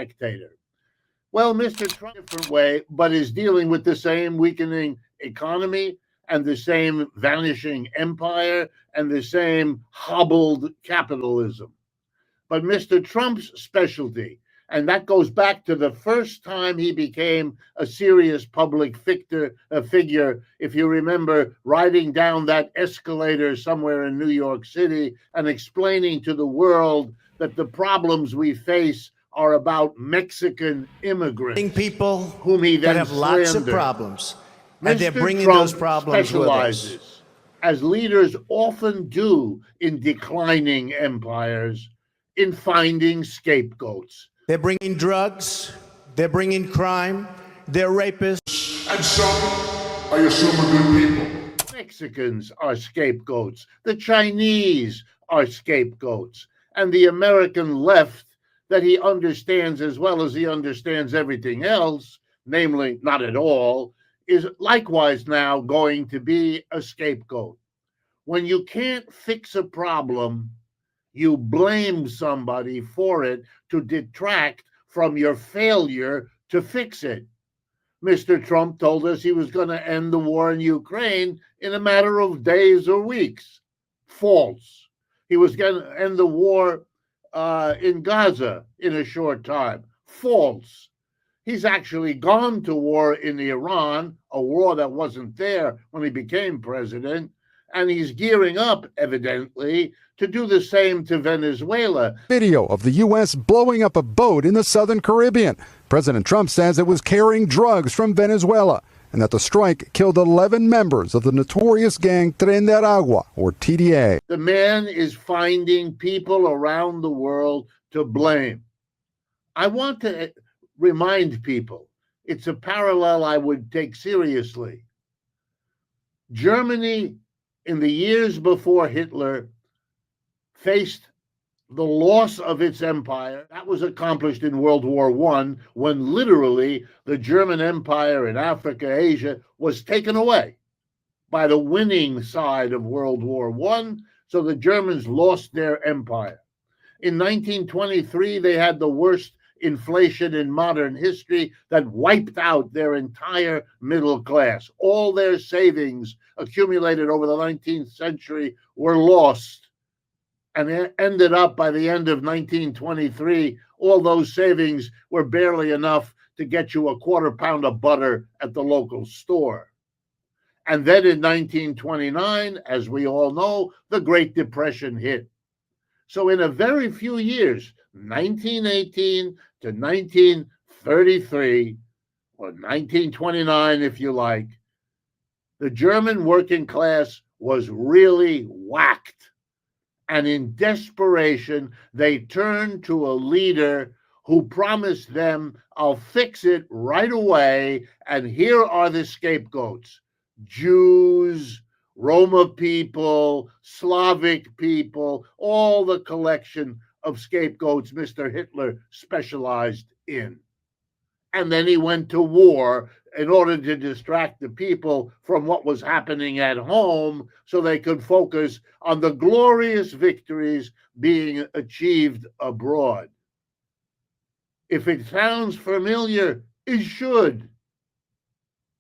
dictator. Well, Mr. Trump, different way, but is dealing with the same weakening economy and the same vanishing empire and the same hobbled capitalism. But Mr. Trump's specialty, and that goes back to the first time he became a serious public figure, if you remember, riding down that escalator somewhere in New York City and explaining to the world that the problems we face are about Mexican immigrants, people whom he then that have lots of slandered. problems, and they're Mr. bringing Trump those problems with us. specializes, as leaders often do in declining empires, in finding scapegoats. They're bringing drugs, they're bringing crime, they're rapists. And some, I assume, are good people. Mexicans are scapegoats. The Chinese are scapegoats. And the American left, that he understands as well as he understands everything else, namely not at all, is likewise now going to be a scapegoat. When you can't fix a problem, you blame somebody for it to detract from your failure to fix it. Mr. Trump told us he was going to end the war in Ukraine in a matter of days or weeks. False. He was going to end the war in Gaza in a short time. False. He's actually gone to war in Iran, a war that wasn't there when he became president, and he's gearing up, evidently, to do the same to Venezuela. Video of the U.S. blowing up a boat in the southern Caribbean. President Trump says it was carrying drugs from Venezuela and that the strike killed 11 members of the notorious gang Tren de Aragua, or TDA. The man is finding people around the world to blame. I want to remind people, it's a parallel I would take seriously. Germany, in the years before Hitler, faced the loss of its empire. That was accomplished in World War I, when literally the German Empire in Africa, Asia, was taken away by the winning side of World War I, so the Germans lost their empire. In 1923, they had the worst inflation in modern history that wiped out their entire middle class. All their savings accumulated over the 19th century were lost. And it ended up by the end of 1923, all those savings were barely enough to get you a quarter pound of butter at the local store. And then in 1929, as we all know, the Great Depression hit. So in a very few years, 1918 to 1933, or 1929 if you like, the German working class was really whacked. And in desperation, they turned to a leader who promised them, I'll fix it right away, and here are the scapegoats: Jews, Roma people, Slavic people, all the collection of scapegoats Mr. Hitler specialized in. And then he went to war in order to distract the people from what was happening at home so they could focus on the glorious victories being achieved abroad. If it sounds familiar, it should.